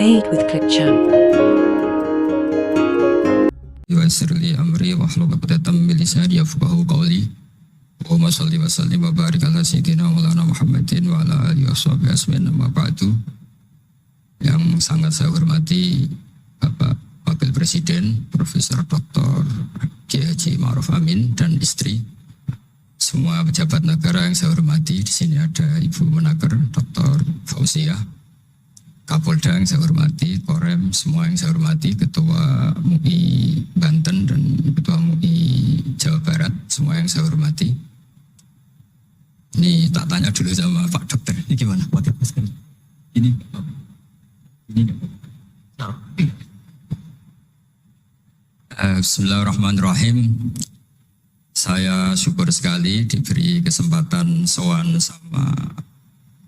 Aid with ClipChamp. Yassir li amri wahlul 'uqdatam min lisani yafqahu qawli. Allahumma shalli wa sallim wa barik ala sayyidina Maulana Muhammadin wa ala alihi washabihi asmin amma ba'du. Yang sangat saya hormati Bapak Wakil Presiden Profesor Dr. Kiai Haji Ma'ruf Amin dan istri. Semua pejabat negara yang saya hormati, di sini ada Ibu Menaker Dr. Fauziah, Kapolda yang saya hormati, Korem, semua yang saya hormati, Ketua MUI Banten dan Ketua MUI Jawa Barat, semua yang saya hormati. Ini tak tanya dulu sama Pak Dokter, ini gimana Pak Dokter? Ini Bismillahirrahmanirrahim. Saya syukur sekali diberi kesempatan sowan sama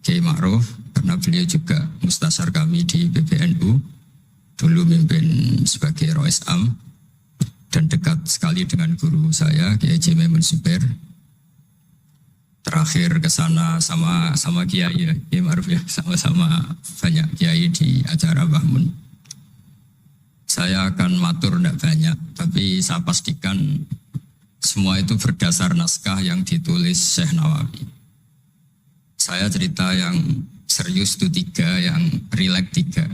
Kiai Ma'ruf, karena beliau juga mustasyar kami di PBNU, dulu mimpin sebagai Rois Am dan dekat sekali dengan guru saya Kiai Haji Maimun Zubair. Terakhir ke sana sama Kiai ya, Kiai Ma'ruf ya, sama-sama banyak Kiai di acara Bahmun. Saya akan matur tidak banyak, tapi saya pastikan semua itu berdasar naskah yang ditulis Syekh Nawawi. Saya cerita yang serius itu 3, yang rileks 3.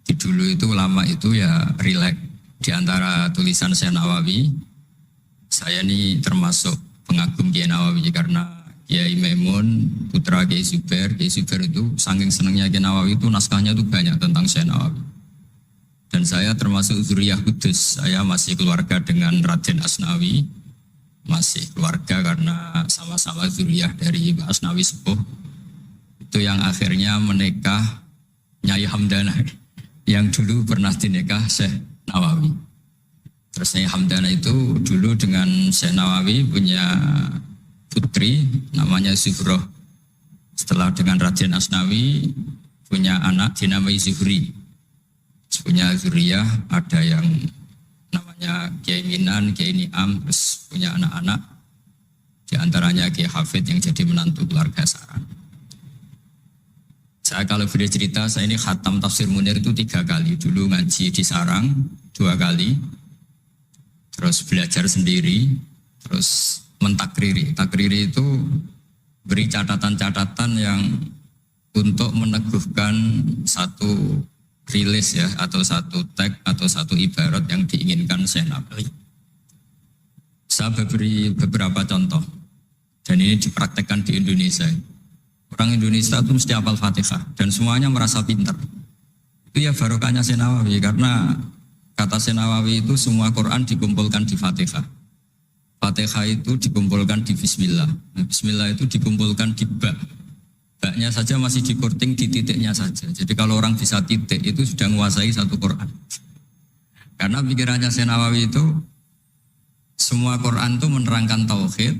Di dulu itu lama itu ya rileks. Di antara tulisan Syekh Nawawi, saya ini termasuk pengagum Kiai Nawawi karena Kiai Maimun, putra Kiai Zubair itu saking senangnya Kiai Nawawi itu naskahnya itu banyak tentang Syekh Nawawi. Dan saya termasuk zuriyah kudus, saya masih keluarga dengan Raden Asnawi, masih keluarga karena sama-sama zuriyah dari Mbah Asnawi Sepuh. Itu yang akhirnya menikah Nyai Hamdana, yang dulu pernah dinikah Syekh Nawawi. Terus Nyai Hamdana itu dulu dengan Syekh Nawawi punya putri namanya Zuhroh. Setelah dengan Raden Asnawi punya anak dinamai Zuhri. Punya zuriyah, ada yang namanya Kiai Minan, Kiai Niam, terus punya anak-anak, di antaranya Kiai Hafid yang jadi menantu keluarga Saran. Saya kalau boleh cerita, saya ini khatam Tafsir Munir itu 3 kali. Dulu ngaji di Sarang 2 kali, terus belajar sendiri, terus mentakriri. Takriri itu beri catatan-catatan yang untuk meneguhkan satu rilis ya, atau satu tag atau satu ibarat yang diinginkan Syekh Nawawi. Saya beri beberapa contoh dan ini dipraktekkan di Indonesia. Orang Indonesia itu mesti hafal Fatihah dan semuanya merasa pintar. Itu ya barokahnya Syekh Nawawi, karena kata Syekh Nawawi itu semua Quran dikumpulkan di Fatihah. Fatihah itu dikumpulkan di Bismillah. Bismillah itu dikumpulkan di Ba. Baknya saja masih dikorting di titiknya saja. Jadi kalau orang bisa titik itu sudah menguasai satu Quran. Karena pikirannya Syekh Nawawi itu semua Quran itu menerangkan tauhid,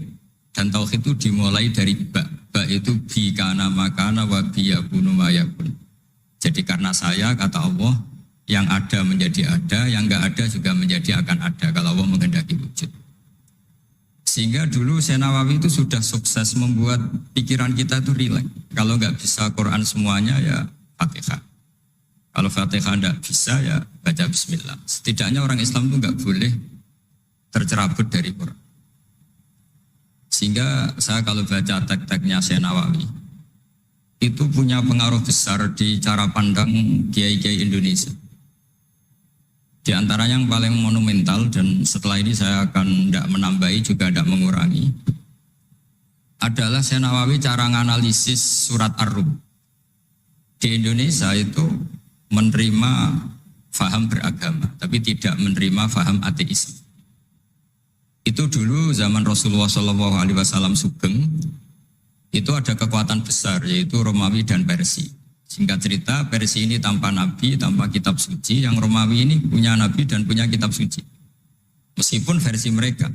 dan tauhid itu dimulai dari ba. Ba itu bi kana makana wa bi yakunu ma yakun. Jadi karena saya, kata Allah, yang ada menjadi ada, yang enggak ada juga menjadi akan ada kalau Allah menghendaki wujud. Sehingga dulu Syekh Nawawi itu sudah sukses membuat pikiran kita itu rileks. Kalau nggak bisa Quran semuanya ya Fatihah. Kalau Fatihah nggak bisa ya baca Bismillah. Setidaknya orang Islam itu nggak boleh tercerabut dari Quran. Sehingga saya kalau baca teks-teksnya Syekh Nawawi itu punya pengaruh besar di cara pandang kiai-kiai Indonesia. Di antaranya yang paling monumental, dan setelah ini saya akan tidak menambahi juga tidak mengurangi, adalah Syekh Nawawi cara menganalisis surat Ar-Rum. Di Indonesia itu menerima faham beragama, tapi tidak menerima faham ateisme. Itu dulu zaman Rasulullah SAW Sugeng, itu ada kekuatan besar, yaitu Romawi dan Persia. Singkat cerita, Persia ini tanpa nabi, tanpa kitab suci, yang Romawi ini punya nabi dan punya kitab suci. Meskipun versi mereka.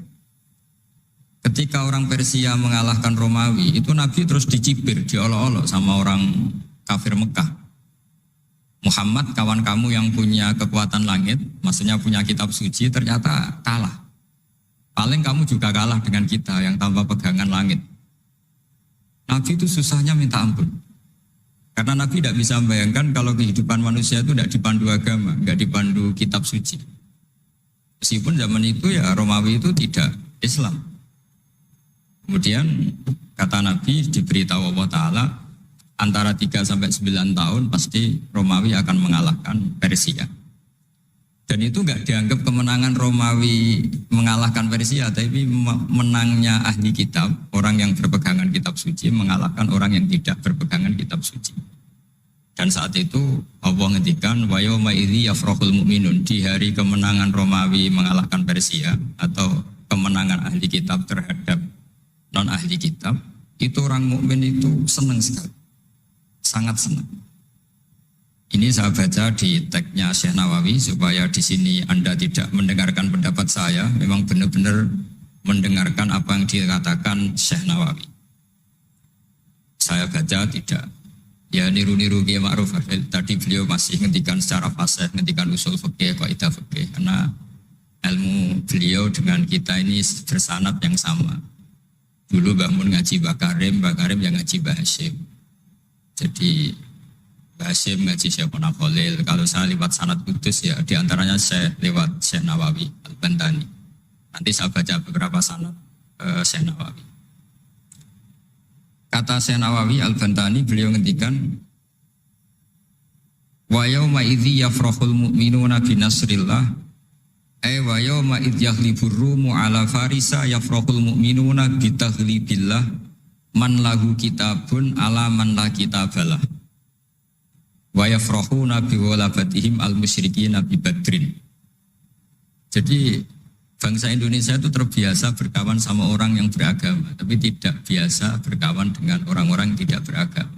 Ketika orang Persia mengalahkan Romawi, itu nabi terus dicibir, diolok-olok sama orang kafir Mekah. Muhammad, kawan kamu yang punya kekuatan langit, maksudnya punya kitab suci, ternyata kalah. Paling kamu juga kalah dengan kita yang tanpa pegangan langit. Nabi itu susahnya minta ampun. Karena Nabi tidak bisa membayangkan kalau kehidupan manusia itu tidak dipandu agama, tidak dipandu kitab suci. Meskipun zaman itu ya Romawi itu tidak Islam. Kemudian kata Nabi diberitahu Allah Ta'ala antara 3 sampai 9 tahun pasti Romawi akan mengalahkan Persia. Dan itu enggak dianggap kemenangan Romawi mengalahkan Persia, tapi menangnya ahli kitab, orang yang berpegangan kitab suci mengalahkan orang yang tidak berpegangan kitab suci. Dan saat itu Allah ngendikan wa yauma idzi yafrahul mu'minun, di hari kemenangan Romawi mengalahkan Persia atau kemenangan ahli kitab terhadap non ahli kitab, itu orang mukmin itu senang sekali. Sangat senang. Ini saya baca di tagnya Syekh Nawawi supaya di sini Anda tidak mendengarkan pendapat saya, memang benar-benar mendengarkan apa yang dikatakan Syekh Nawawi. Saya baca tidak ya niru-niru Kiai Ma'ruf. Tadi beliau masih ngendikan secara fasih, ngendikan usul fikih, kaidah fikih, karena ilmu beliau dengan kita ini bersanad yang sama. Dulu Mbah Mun ngaji Mbah Karim yang ngaji Mbah Hasyim. Jadi Hasyim ngaji Syekh Khalil. Kalau saya lewat sanad kudus ya diantaranya saya lewat Syekh Nawawi Al-Bantani. Nanti saya baca beberapa sanad Syekh Nawawi. Kata Syekh Nawawi Al-Bantani beliau ngendikan wa yauma idzi yafrahul mu'minuna bi nasrillah wa yauma idz yahlibur rumu ala farisa yafrahul mu'minuna bi taghlibillah man lahu kitabun ala man la kitabalah wa yafrahuna bi walabatihim al-musyrikin bi badrin. Jadi bangsa Indonesia itu terbiasa berkawan sama orang yang beragama, tapi tidak biasa berkawan dengan orang-orang yang tidak beragama.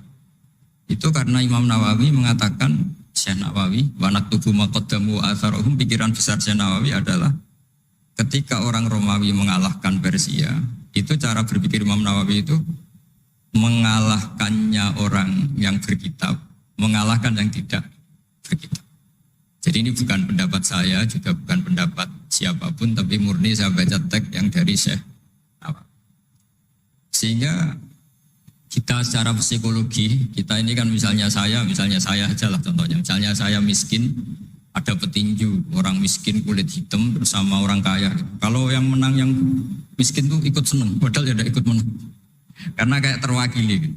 Itu karena Imam Nawawi mengatakan, Syekh Nawawi, wa naktubu maqaddamu atharuhum, pikiran besar Syekh Nawawi adalah ketika orang Romawi mengalahkan Persia, itu cara berpikir Imam Nawawi itu mengalahkannya orang yang berkitab, mengalahkan yang tidak berkitab. Jadi ini bukan pendapat saya, juga bukan pendapat siapapun, tapi murni saya baca teks yang dari Syekh Nawawi. Sehingga kita secara psikologi, kita ini kan misalnya saya aja lah contohnya. Misalnya saya miskin, ada petinju, orang miskin kulit hitam bersama orang kaya. Kalau yang menang yang miskin tuh ikut seneng, padahal ya tidak ikut menang. Karena kayak terwakili.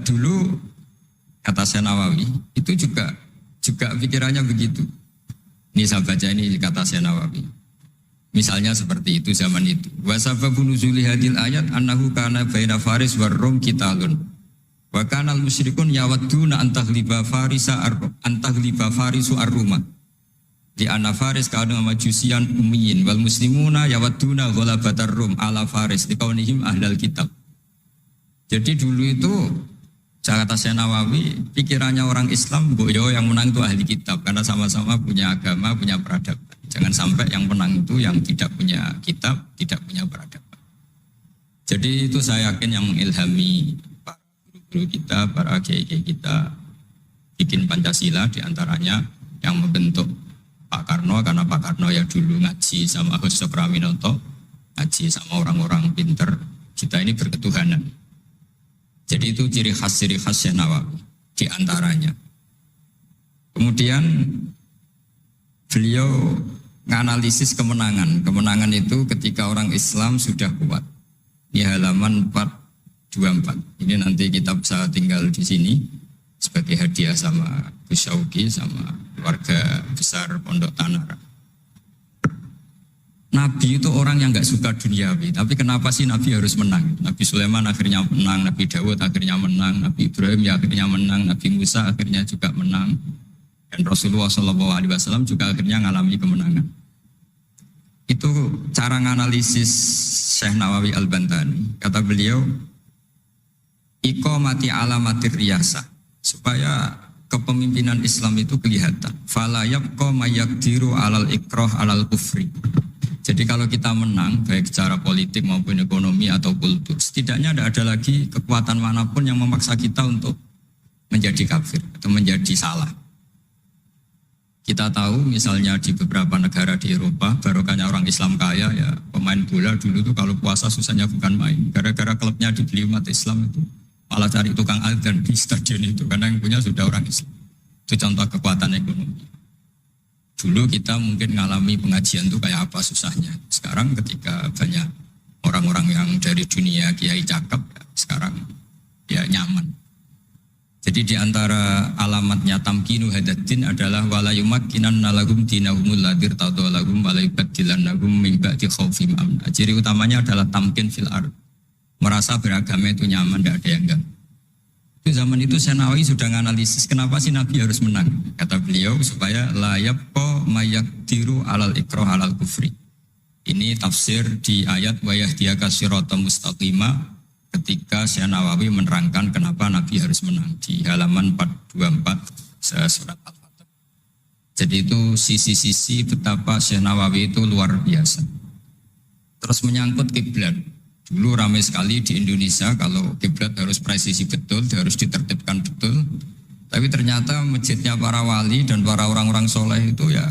Dulu kata Syekh Nawawi itu juga pikirannya begitu. Ini saya baca ini kata Syekh Nawawi. Misalnya seperti itu zaman itu. Wa sababu nuzuli hadil ayat annahu kana baina Faris war Rum qitalun. Wa kana al-musyrikun yawadduna antaghliba farisu ar-Ruma. Di anna Faris kana majusian ummiyin wal muslimuna yawadduna ghalabatar Rum ala Faris liqaunihim ahlal kitab. Jadi dulu itu kata Syekh Nawawi, pikirannya orang Islam, boyo yang menang itu ahli kitab karena sama-sama punya agama, punya peradaban. Jangan sampai yang menang itu yang tidak punya kitab, tidak punya peradaban. Jadi itu saya yakin yang mengilhami para guru-guru kita, para kiai-kiai kita bikin Pancasila, diantaranya yang membentuk Pak Karno, karena Pak Karno ya dulu ngaji sama Hussein Praminoto, ngaji sama orang-orang pinter. Kita ini berketuhanan. Jadi itu ciri khas Syekh Nawawi diantaranya. Kemudian beliau menganalisis kemenangan. Kemenangan itu ketika orang Islam sudah kuat. Ini halaman 424. Ini nanti kita bisa tinggal di sini sebagai hadiah sama Gus Syauki sama keluarga besar Pondok Tanara. Nabi itu orang yang nggak suka duniawi, tapi kenapa sih Nabi harus menang? Nabi Sulaiman akhirnya menang, Nabi Dawud akhirnya menang, Nabi Ibrahim ya akhirnya menang, Nabi Musa akhirnya juga menang, dan Rasulullah SAW juga akhirnya mengalami kemenangan. Itu cara menganalisis Syekh Nawawi Al-Bantani. Kata beliau, iqamati alamatir riyasah, supaya kepemimpinan Islam itu kelihatan. Fala yabqa mayaqdiru alal ikrah alal kufri. Jadi kalau kita menang, baik secara politik maupun ekonomi atau kultur, setidaknya tidak ada lagi kekuatan manapun yang memaksa kita untuk menjadi kafir atau menjadi salah. Kita tahu misalnya di beberapa negara di Eropa, barokahnya orang Islam kaya, ya pemain bola dulu tuh kalau puasa susahnya bukan main. Gara-gara klubnya dibeli umat Islam itu, malah cari tukang adzan di stadion itu karena yang punya sudah orang Islam. Itu contoh kekuatan ekonomi. Dulu kita mungkin ngalami pengajian itu kayak apa susahnya. Sekarang ketika banyak orang-orang yang dari dunia kiai cakep, sekarang ya nyaman. Jadi di antara alamatnya tamkinu hadatin adalah wala yumakkinanna lahum dinahumul ladir tadallahum wala yubaddilannahum min ba'di khaufihim amna. Ciri utamanya adalah tamkin fil ard. Merasa beragama itu nyaman, tidak ada yang enggak. Itu zaman itu Senawi sudah menganalisis kenapa sih Nabi harus menang. Kata beliau supaya la yabqa mayaqdiru alal ikrah alal kufri. Ini tafsir di ayat wa yahdiyaka siratan mustaqima. Ketika Syekh Nawawi menerangkan kenapa Nabi harus menang di halaman 424 surat Al-Fatih. Jadi itu sisi-sisi betapa Syekh Nawawi itu luar biasa. Terus menyangkut kiblat. Dulu ramai sekali di Indonesia kalau kiblat harus presisi betul, harus ditertibkan betul. Tapi ternyata masjidnya para wali dan para orang-orang soleh itu ya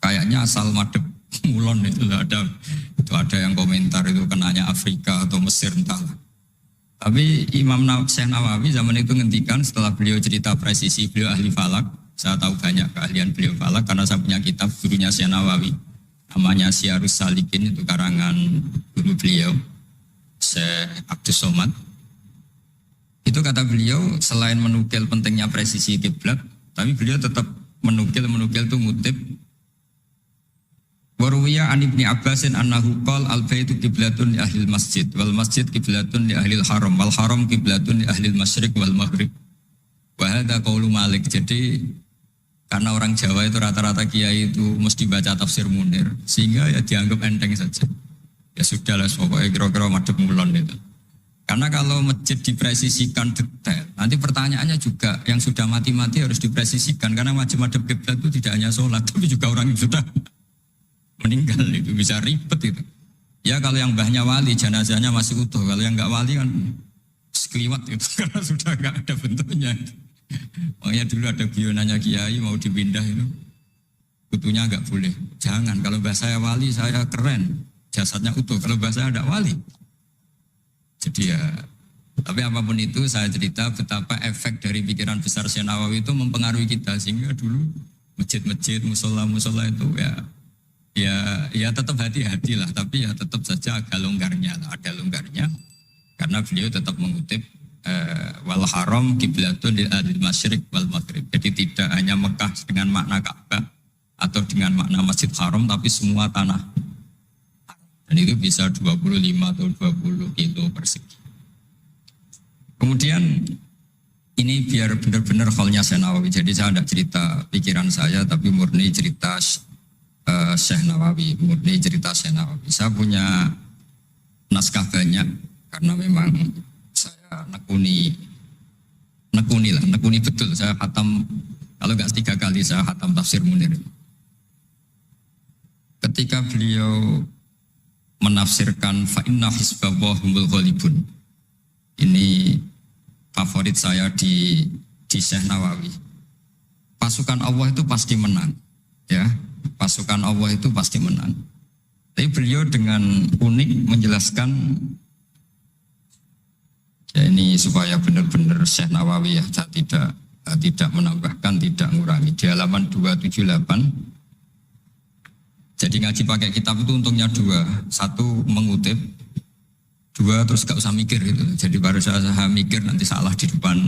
kayaknya asal madep mulon itu ada yang komentar itu kenanya Afrika atau Mesir entahlah. Tapi Imam Syekh Nawawi zaman itu ngendikan setelah beliau cerita presisi, beliau ahli falak. Saya tahu banyak keahlian beliau falak karena saya punya kitab gurunya Syekh Nawawi. Namanya Syarus Salikin, itu karangan guru beliau, Syekh Abdus Somad. Itu kata beliau selain menukil pentingnya presisi kiblat, tapi beliau tetap menukil itu ngutip Warwiya an Ibni Abbasin annahu qala al-baitu qiblatun li ahlil masjid wal masjid qiblatun li ahlil haram wal haram qiblatun li ahlil masyriq wal maghrib. Wa hadza qaulu Malik. Jadi karena orang Jawa itu rata-rata kiai itu mesti baca tafsir Munir sehingga ya dianggap enteng saja. Ya sudahlah pokoknya kira-kira madhep mulon itu. Karena kalau masjid dipresisikan detail, nanti pertanyaannya juga yang sudah mati-mati harus dipresisikan karena madhep kiblat itu tidak hanya sholat tapi juga orang yang sudah meninggal itu bisa ribet itu. Ya kalau yang mbahnya wali jenazahnya masih utuh, kalau yang enggak wali kan sekeliwat itu karena sudah enggak ada bentuknya. Makanya dulu ada guyonannya kiai mau dipindah itu utuhnya enggak boleh. Jangan, kalau mbah saya wali saya keren, jasadnya utuh. Kalau mbah saya enggak wali. Jadi ya, tapi apapun itu saya cerita betapa efek dari pikiran besar Syekh Nawawi itu mempengaruhi kita sehingga dulu masjid-masjid, musola-musola itu ya tetap hati-hati lah, tapi ya tetap saja agak longgarnya karena beliau tetap mengutip wal haram qiblatun lil ahli masyriq wal maghrib. Jadi tidak hanya Mekah dengan makna Ka'bah atau dengan makna Masjid Haram, tapi semua tanah. Dan itu bisa 25 atau 20 kilo persegi. Kemudian ini biar benar-benar kholnya Syekh Nawawi. Jadi saya tidak cerita pikiran saya, tapi murni cerita Syekh Nawawi, murni cerita Syekh Nawawi. Saya punya naskah banyak karena memang saya nekuni betul. Saya khatam, kalau enggak 3 kali saya khatam tafsir Munir. Ketika beliau menafsirkan fa inna hizballahi humul ghalibun. Ini favorit saya di Syekh Nawawi. Pasukan Allah itu pasti menang, ya. Pasukan Allah itu pasti menang. Tapi beliau dengan unik menjelaskan, ya ini supaya benar-benar Syekh Nawawi ya, saya tidak menambahkan, tidak mengurangi. Di halaman 278. Jadi ngaji pakai kitab itu untungnya 2. 1 mengutip, 2 terus gak usah mikir gitu. Jadi baru saya mikir nanti salah di depan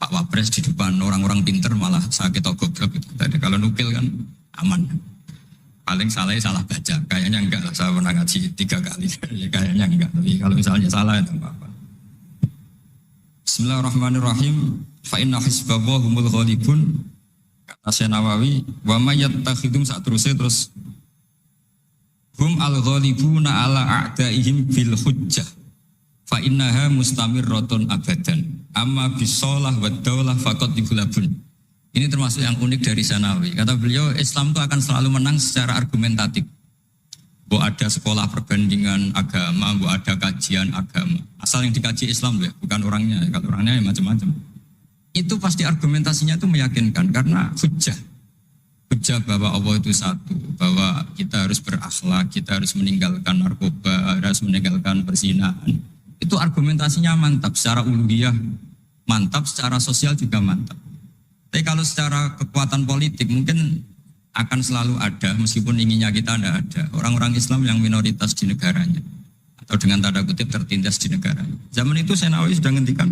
Pak Wapres, di depan orang-orang pinter malah sakit atau goblok gitu. Jadi kalau nukil kan aman. Paling salahnya salah baca. Kayaknya enggak lah, saya pernah ngaji 3 kali. Kayaknya enggak, tapi kalau misalnya salah itu apa-apa. Bismillahirrahmanirrahim. Fa inna hizballahi humul ghalibun. Kata Syekh Nawawi, wa may yattakhidum terus hum al-ghalibuna ala a'daihim bil hujjah. Fa innaha mustamirratun abadan. Amma bisolah wa daulah faqad dibulabun. Ini termasuk yang unik dari Syekh Nawawi. Kata beliau, Islam itu akan selalu menang secara argumentatif. Bahwa ada sekolah perbandingan agama, bahwa ada kajian agama. Asal yang dikaji Islam ya, bukan orangnya. Kalau orangnya ya macam-macam. Itu pasti argumentasinya itu meyakinkan karena hujjah bahwa Allah itu satu, bahwa kita harus berakhlak, kita harus meninggalkan narkoba, harus meninggalkan perzinahan. Itu argumentasinya mantap, secara uluhiyah mantap, secara sosial juga mantap. Tapi kalau secara kekuatan politik mungkin akan selalu ada, meskipun inginnya kita tidak ada, orang-orang Islam yang minoritas di negaranya. Atau dengan tanda kutip tertindas di negaranya. Zaman itu Senawi sudah ngendikan,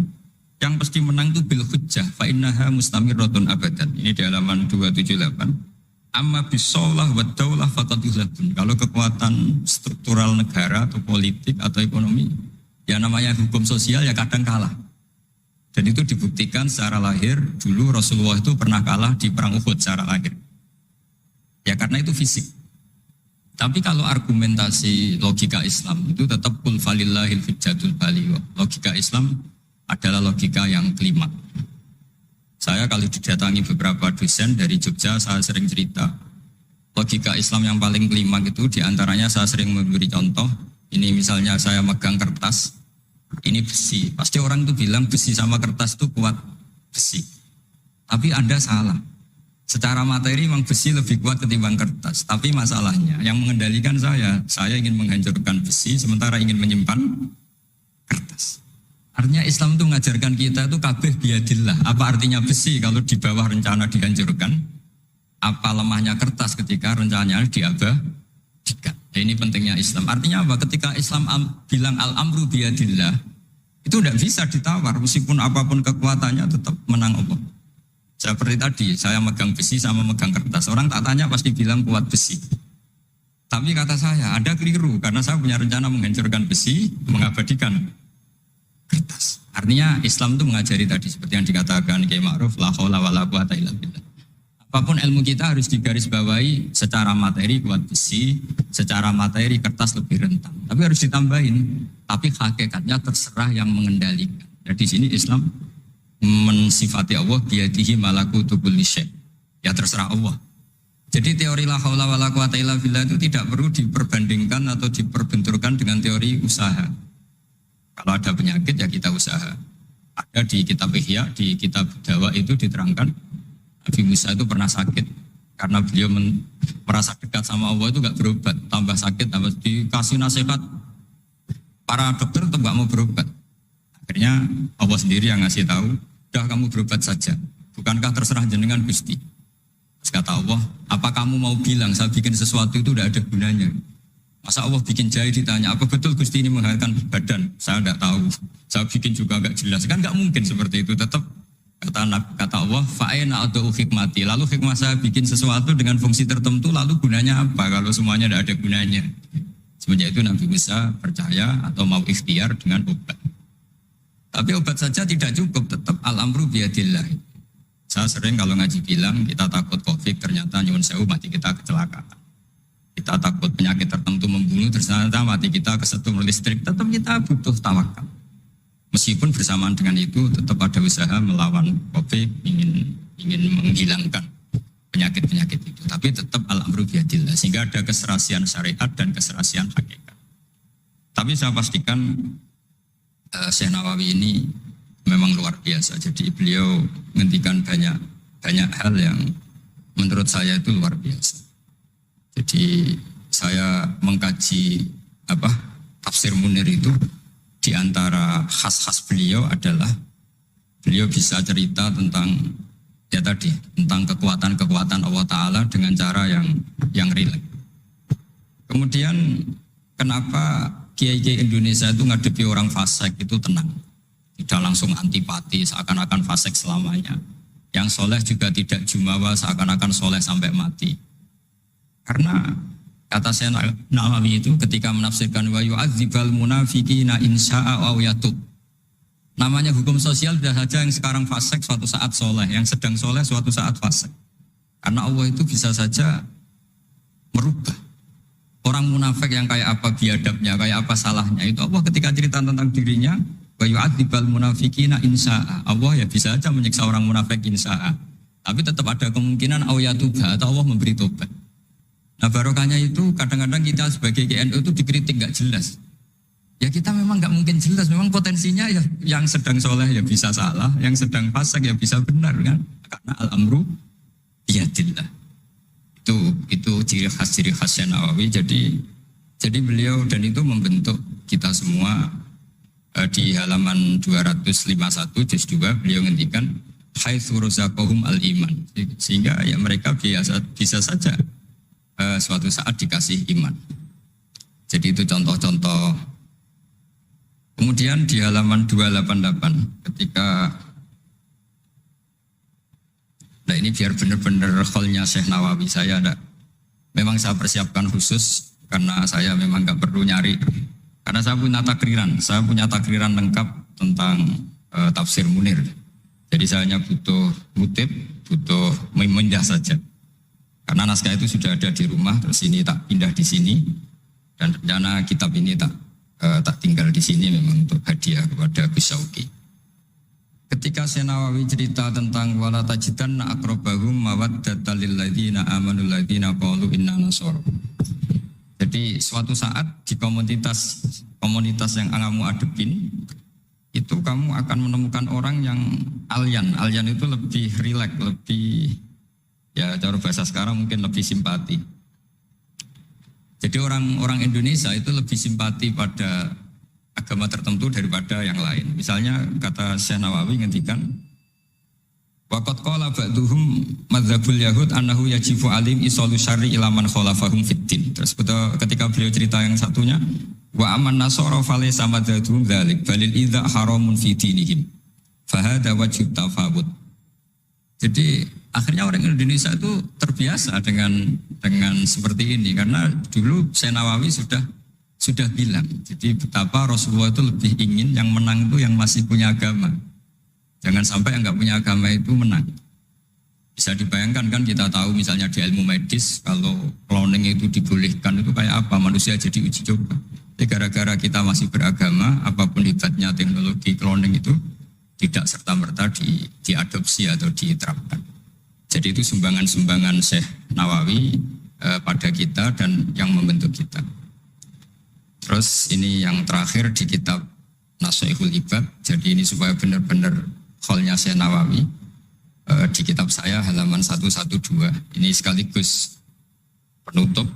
yang pasti menang itu bil hujjah, fa innaha mustamirratun abadan. Ini di halaman 278. Amma bisaulah wa daulah faqad yuzlabun. Kalau kekuatan struktural negara atau politik atau ekonomi, ya namanya hukum sosial ya kadang kalah. Dan itu dibuktikan secara lahir. Dulu Rasulullah itu pernah kalah di perang Uhud secara lahir. Ya karena itu fisik. Tapi kalau argumentasi logika Islam itu tetap kul falillahil hujjatul baligh. Logika Islam adalah logika yang kelima. Saya kalau didatangi beberapa dosen dari Jogja, saya sering cerita. Logika Islam yang paling kelima itu diantaranya saya sering memberi contoh. Ini misalnya saya megang kertas. Ini besi, pasti orang itu bilang besi sama kertas itu kuat besi. Tapi Anda salah. Secara materi memang besi lebih kuat ketimbang kertas. Tapi masalahnya yang mengendalikan saya ingin menghancurkan besi sementara ingin menyimpan kertas. Artinya Islam itu mengajarkan kita itu kabeh biadillah. Apa artinya besi kalau di bawah rencana dihancurkan? Apa lemahnya kertas ketika rencananya diabadikan? Ini pentingnya Islam. Artinya apa? Ketika Islam bilang al-amru biyadillah, itu tidak bisa ditawar. Meskipun apapun kekuatannya tetap menang Allah. Seperti tadi, saya megang besi sama megang kertas. Orang tak tanya pasti bilang kuat besi. Tapi kata saya, ada keliru. Karena saya punya rencana menghancurkan besi, mengabadikan kertas. Artinya Islam itu mengajari tadi, seperti yang dikatakan Kiai Ma'ruf, la haula wala quwata illa billah. Apapun ilmu kita harus digarisbawahi secara materi kuat besi, secara materi kertas lebih rentan. Tapi harus ditambahin, tapi hakikatnya terserah yang mengendalikan. Dan di sini Islam mensifati Allah biyadihi malakutu kulli syai'. Ya terserah Allah. Jadi teori la haula wala quwata illa billah itu tidak perlu diperbandingkan atau diperbenturkan dengan teori usaha. Kalau ada penyakit ya kita usaha. Ada di kitab Ihya, di kitab Dawa itu diterangkan Nabi Musa itu pernah sakit karena beliau merasa dekat sama Allah itu gak berobat, tambah sakit, tambah dikasih nasihat para dokter tetap gak mau berobat. Akhirnya Allah sendiri yang ngasih tahu, udah kamu berobat saja, bukankah terserah jenengan Gusti? Terus kata Allah, apa kamu mau bilang saya bikin sesuatu itu udah ada gunanya? Masa Allah bikin jahe ditanya, apa betul Gusti ini menghasilkan badan? Saya tidak tahu, saya bikin juga gak jelas, kan gak mungkin seperti itu. Tetap kata Allah, fa'ena atau hikmati. Lalu hikmah saya bikin sesuatu dengan fungsi tertentu, lalu gunanya apa kalau semuanya tidak ada gunanya? Semenjak itu Nabi Musa percaya atau mau ikhtiar dengan obat. Tapi obat saja tidak cukup, tetap al-amru biyadillah. Saya sering kalau ngaji bilang kita takut COVID, ternyata nyuwun sewu mati kita kecelakaan. Kita takut penyakit tertentu membunuh, ternyata mati kita kesetrum listrik. Tetap kita butuh tawakal. Meskipun bersamaan dengan itu tetap ada usaha melawan COVID, ingin menghilangkan penyakit-penyakit itu. Tapi tetap al-amru biyadillah, sehingga ada keserasian syariat dan keserasian hakikat. Tapi saya pastikan Syekh Nawawi ini memang luar biasa. Jadi beliau menghentikan banyak hal yang menurut saya itu luar biasa. Jadi saya mengkaji tafsir Munir itu. Di antara khas-khas beliau adalah beliau bisa cerita tentang tentang kekuatan-kekuatan Allah Ta'ala dengan cara yang rileks. Kemudian kenapa kiai-kiai Indonesia itu ngadepi orang fasik itu tenang, tidak langsung antipati seakan-akan fasik selamanya. Yang soleh juga tidak jumawa seakan-akan soleh sampai mati. Karena kata saya Nawawi itu ketika menafsirkan wa yu'adzibal munafiqina insya'a aw yatub. Namanya hukum sosial sudah saja yang sekarang fasik suatu saat soleh, yang sedang soleh suatu saat fasik. Karena Allah itu bisa saja merubah. Orang munafik yang kayak apa biadabnya, kayak apa salahnya, itu Allah ketika cerita tentang dirinya wa yu'adzibal munafiqina insya'a. Allah ya bisa saja menyiksa orang munafik insya'a. Tapi tetap ada kemungkinan aw yatuba atau Allah memberi tobat. Nah barokahnya itu kadang-kadang kita sebagai GNU itu dikritik gak jelas. Ya kita memang gak mungkin jelas, memang potensinya ya yang sedang soleh ya bisa salah, yang sedang fasik ya bisa benar kan. Karena al-amru biyadillah. Itu ciri khas Nawawi. Jadi beliau dan itu membentuk kita semua di halaman 251 juz 2 beliau ngendikan haitsu razaqahum al-iman, sehingga ya mereka bisa saja suatu saat dikasih iman. Jadi itu contoh-contoh. Kemudian di halaman 288 ketika nah ini biar benar-benar kholnya Syekh Nawawi saya ada, memang saya persiapkan khusus karena saya memang nggak perlu nyari, karena saya punya takriran lengkap tentang tafsir Munir. Jadi saya hanya butuh kutip, butuh memindah saja. Karena naskah itu sudah ada di rumah, terus ini tak pindah di sini, dan rencana kitab ini tak tinggal di sini memang untuk hadiah kepada Gus Syauqi. Ketika Syekh Nawawi cerita tentang wala tajidanna aqrabahum mawaddatan lil ladzina amanu ladzina qalu inna nasara. Jadi suatu saat di komunitas yang kamu adepin itu kamu akan menemukan orang yang alyan itu lebih rileks, lebih ya cara bahasa sekarang mungkin lebih simpati. Jadi orang Indonesia itu lebih simpati pada agama tertentu daripada yang lain. Misalnya kata Syekh Nawawi ngendikan waqad qala ba'duhum madzhabul yahud annahu yajibu alim isalu syarri ila man khalafahum fiddin. Terus ketika beliau cerita yang satunya wa aman nasara falaysa madzhabum dzalik balil idza haramun fi dinihim fa hadza wajhu tafawud. Jadi akhirnya orang Indonesia itu terbiasa dengan seperti ini, karena dulu Syekh Nawawi sudah bilang, jadi betapa Rasulullah itu lebih ingin yang menang itu yang masih punya agama. Jangan sampai yang nggak punya agama itu menang. Bisa dibayangkan kan, kita tahu misalnya di ilmu medis kalau cloning itu dibolehkan itu kayak apa, manusia jadi uji coba. Jadi gara-gara kita masih beragama, apapun hebatnya teknologi cloning itu tidak serta-merta diadopsi atau diterapkan. Jadi itu sumbangan-sumbangan Syekh Nawawi pada kita dan yang membentuk kita. Terus ini yang terakhir di kitab Nashihul Ibad. Jadi ini supaya benar-benar kholnya Syekh Nawawi di kitab saya halaman 112. Ini sekaligus penutup.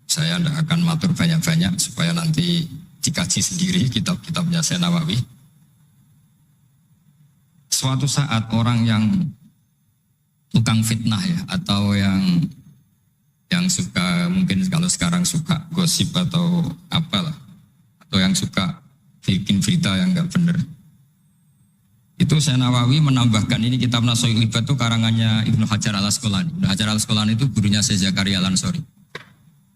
Saya tidak akan matur banyak-banyak supaya nanti dikaji sendiri kitab-kitabnya Syekh Nawawi. Suatu saat orang yang tukang fitnah ya, atau yang suka, mungkin kalau sekarang suka gosip atau apalah, atau yang suka bikin berita yang enggak benar, itu Syekh Nawawi menambahkan, ini kitab Nashihul Ibad itu karangannya Ibnu Hajar al-Asqalani. Ibnu Hajar al-Asqalani itu gurunya Syekh Zakaria al-Ansori.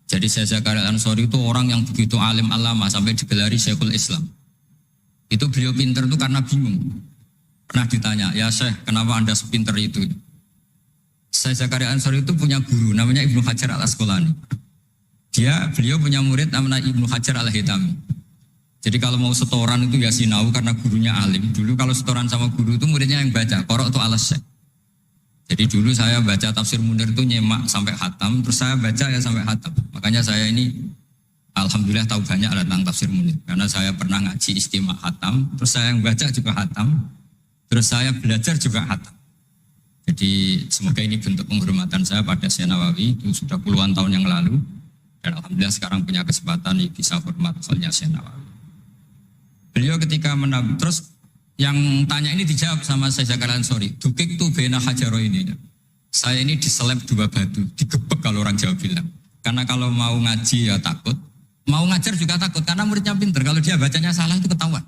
Jadi Syekh Zakaria al-Ansori itu orang yang begitu alim alama sampai digelari Syekhul Islam. Itu beliau pinter itu karena bingung. Pernah ditanya, ya Syekh, kenapa Anda sepinter itu? Syekh Zakaria al-Ansori itu punya guru namanya Ibnu Hajar al-Asqalani. Beliau punya murid namanya Ibnu Hajar al-Hitami. Jadi kalau mau setoran itu ya sinau karena gurunya alim. Dulu kalau setoran sama guru itu muridnya yang baca, korok itu alas Syekh. Jadi dulu saya baca tafsir Munir itu nyemak sampai khatam, terus saya baca ya sampai khatam. Makanya saya ini alhamdulillah tahu banyak tentang tafsir Munir. Karena saya pernah ngaji istimak khatam, terus saya yang baca juga khatam, terus saya belajar juga khatam. Jadi semoga ini bentuk penghormatan saya pada Syekh Nawawi, itu sudah puluhan tahun yang lalu. Dan alhamdulillah sekarang punya kesempatan bisa hormat soalnya Syekh Nawawi. Beliau ketika terus yang tanya ini dijawab sama Syekh Zakaria al-Ansori. Dukik tu bena hajaro ini. Saya ini diseleb 2 batu, digebek kalau orang Jawa bilang. Karena kalau mau ngaji ya takut, mau ngajar juga takut karena muridnya pinter. Kalau dia bacanya salah itu ketahuan.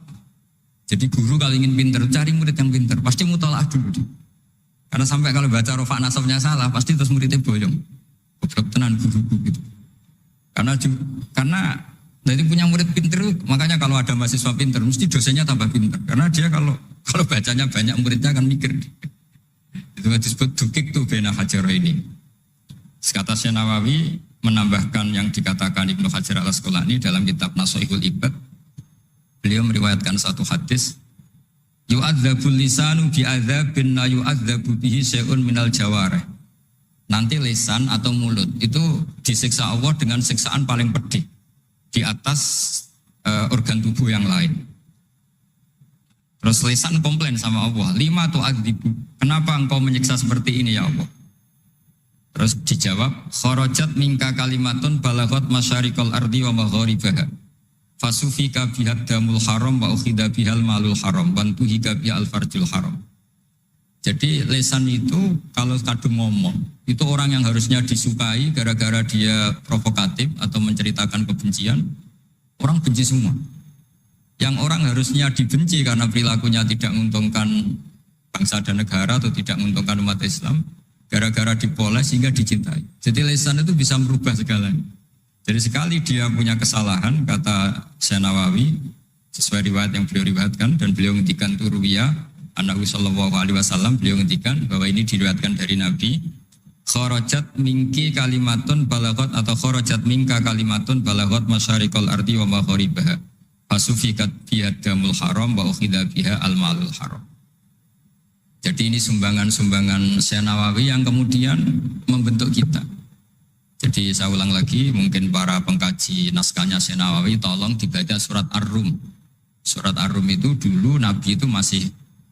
Jadi guru kalau ingin pinter cari murid yang pinter, pasti mutolaah dulu. Karena sampai kalau baca rofa nasabnya salah, pasti terus muridnya boyong. Goblok tenan guruku gitu. Karena jadi punya murid pinter, makanya kalau ada mahasiswa pinter, mesti dosennya tambah pinter. Karena dia kalau bacanya banyak, muridnya akan mikir. Itu disebut dukik tuh bena hajaro ini. Kata Syekh Nawawi menambahkan yang dikatakan Ibnu Hajar al-Asqalani dalam kitab Nashihul Ibad. Beliau meriwayatkan satu hadis. Yu'adzabul lisanu bi'adzabin la yu'adzabu bihi syai'un minal jawarih. Nanti lisan atau mulut itu disiksa Allah dengan siksaan paling pedih di atas organ tubuh yang lain. Terus lisan komplain sama Allah, lima tu'adzibu, kenapa engkau menyiksa seperti ini ya Allah? Terus dijawab, kharajat minka kalimatun balaghat masyariqal ardi wa magharibaha. Fasufika bihad damul haram wa ukhida bihal malul haram wantuhika bihal farjul haram. Jadi lesan itu kalau kadung ngomong, itu orang yang harusnya disukai gara-gara dia provokatif atau menceritakan kebencian, orang benci semua. Yang orang harusnya dibenci karena perilakunya tidak menguntungkan bangsa dan negara atau tidak menguntungkan umat Islam, gara-gara dipoles sehingga dicintai. Jadi lesan itu bisa merubah segalanya. Jadi sekali dia punya kesalahan, kata Syekh Nawawi, sesuai riwayat yang beliau riwayatkan, dan beliau ngendikan turuwiyah, Nabi sallallahu alaihi wasallam, beliau ngendikan bahwa ini diriwayatkan dari Nabi, kharajat minki kalimatun balagot atau kharajat minka kalimatun balagot masyariqal ardi wa magharibaha. Fasufikat biha damul haram wa ukhidha biha al-malul haram. Jadi ini sumbangan-sumbangan Syekh Nawawi yang kemudian membentuk kita. Jadi saya ulang lagi, mungkin para pengkaji naskahnya Syekh Nawawi tolong dibaca surat Ar-Rum. Surat Ar-Rum itu dulu Nabi itu masih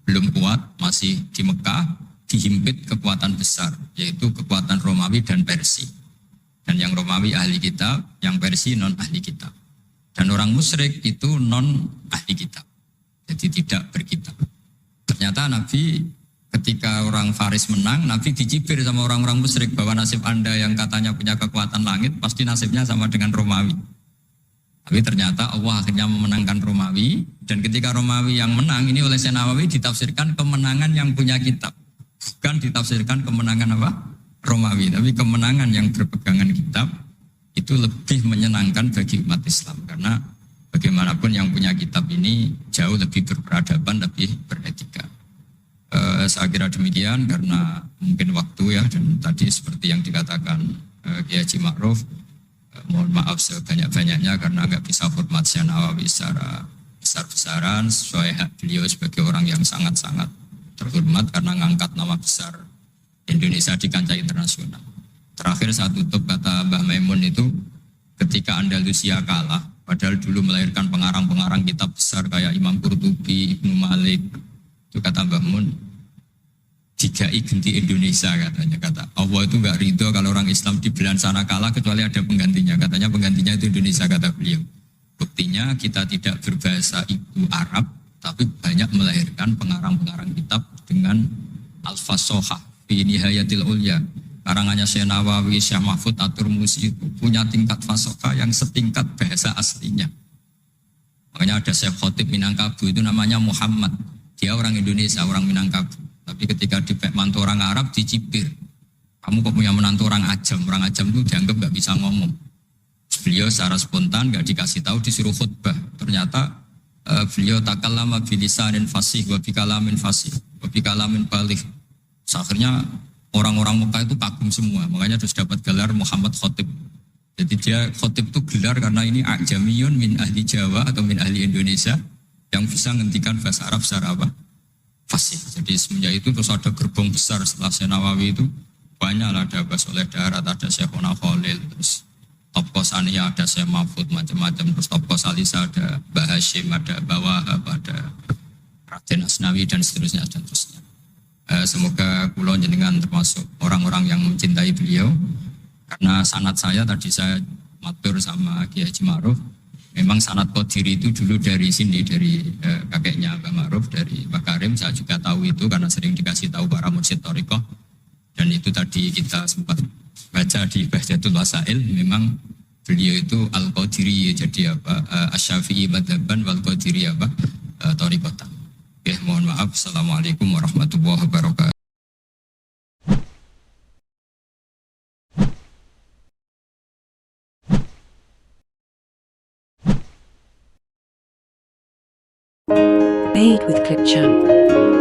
belum kuat, masih di Mekah, dihimpit kekuatan besar, yaitu kekuatan Romawi dan Persia. Dan yang Romawi ahli kitab, yang Persia non ahli kitab. Dan orang musyrik itu non ahli kitab, jadi tidak berkitab. Ternyata Nabi ketika orang Faris menang, Nabi dicibir sama orang-orang musyrik bahwa nasib Anda yang katanya punya kekuatan langit, pasti nasibnya sama dengan Romawi. Tapi ternyata Allah akhirnya memenangkan Romawi, dan ketika Romawi yang menang, ini oleh Syekh Nawawi ditafsirkan kemenangan yang punya kitab. Bukan ditafsirkan kemenangan apa? Romawi, tapi kemenangan yang berpegangan kitab, itu lebih menyenangkan bagi umat Islam. Karena bagaimanapun yang punya kitab ini jauh lebih berperadaban, lebih beretika. Saya kira demikian karena mungkin waktu ya, dan tadi seperti yang dikatakan Kiai Haji Ma'ruf, mohon maaf sebanyak-banyaknya karena nggak bisa hormat Syekh Nawawi secara besar-besaran sesuai hak beliau sebagai orang yang sangat-sangat terhormat karena ngangkat nama besar Indonesia di kancah internasional. Terakhir saya tutup kata Mbah Maimun itu, ketika Andalusia kalah, padahal dulu melahirkan pengarang-pengarang kitab besar kayak Imam Qurtubi, Ibnu Malik, itu kata Mbah Mun, digai ganti Indonesia katanya. Kata Allah itu nggak ridho kalau orang Islam di belahan sana kalah kecuali ada penggantinya. Katanya penggantinya itu Indonesia, kata beliau. Buktinya kita tidak berbahasa ibu Arab, tapi banyak melahirkan pengarang-pengarang kitab dengan al-fasohah fi nihayatil ulya. Karangannya Syekh Nawawi, Syekh Mahfud At-Turmusi itu punya tingkat fasohah yang setingkat bahasa aslinya. Makanya ada Syekh Khotib Minangkabau itu namanya Muhammad. Dia orang Indonesia, orang Minangkabau. Tapi ketika dipek mantu orang Arab dicibir. Kamu kok punya menantu orang Ajam? Orang Ajam itu dianggap nggak bisa ngomong. Beliau secara spontan nggak dikasih tahu, disuruh khutbah. Ternyata beliau takallama bilisanin fasih wa bikalamin fasih wa bikalamin baligh. Akhirnya orang-orang Mekah itu kagum semua. Makanya terus dapat gelar Muhammad Khotib. Jadi dia Khotib itu gelar karena ini ajamiyun min ahli Jawa atau min ahli Indonesia yang bisa menghentikan bahasa Arab secara apa? Fasih. Jadi semenjak itu terus ada gerbong besar setelah Syekh Nawawi itu banyak lah, ada Mbah Soleh Darat, ada Syekh Ona Khalil, terus Top Kosania ada Syekh Mahfud, macam-macam, terus Top Kosalisa ada Mbah Hashim, ada Mbah Wahab, ada Raden Asnawi dan seterusnya dan terusnya. Semoga kula jenengan termasuk orang-orang yang mencintai beliau, karena sanad saya tadi saya matur sama Kiai Haji Ma'ruf. Memang sanad Qadiri itu dulu dari sini, dari kakeknya Mbak Ma'ruf, dari Pak Karim. Saya juga tahu itu karena sering dikasih tahu para mursyid thariqah. Dan itu tadi kita sempat baca di Bahjatul Wasail, memang beliau itu Al-Qadiri, jadi apa? Asy-Syafi'i madzhaban wal Qadiri apa? Thariqatan. Oke, mohon maaf. Assalamualaikum warahmatullahi wabarakatuh. Made with Clipchamp.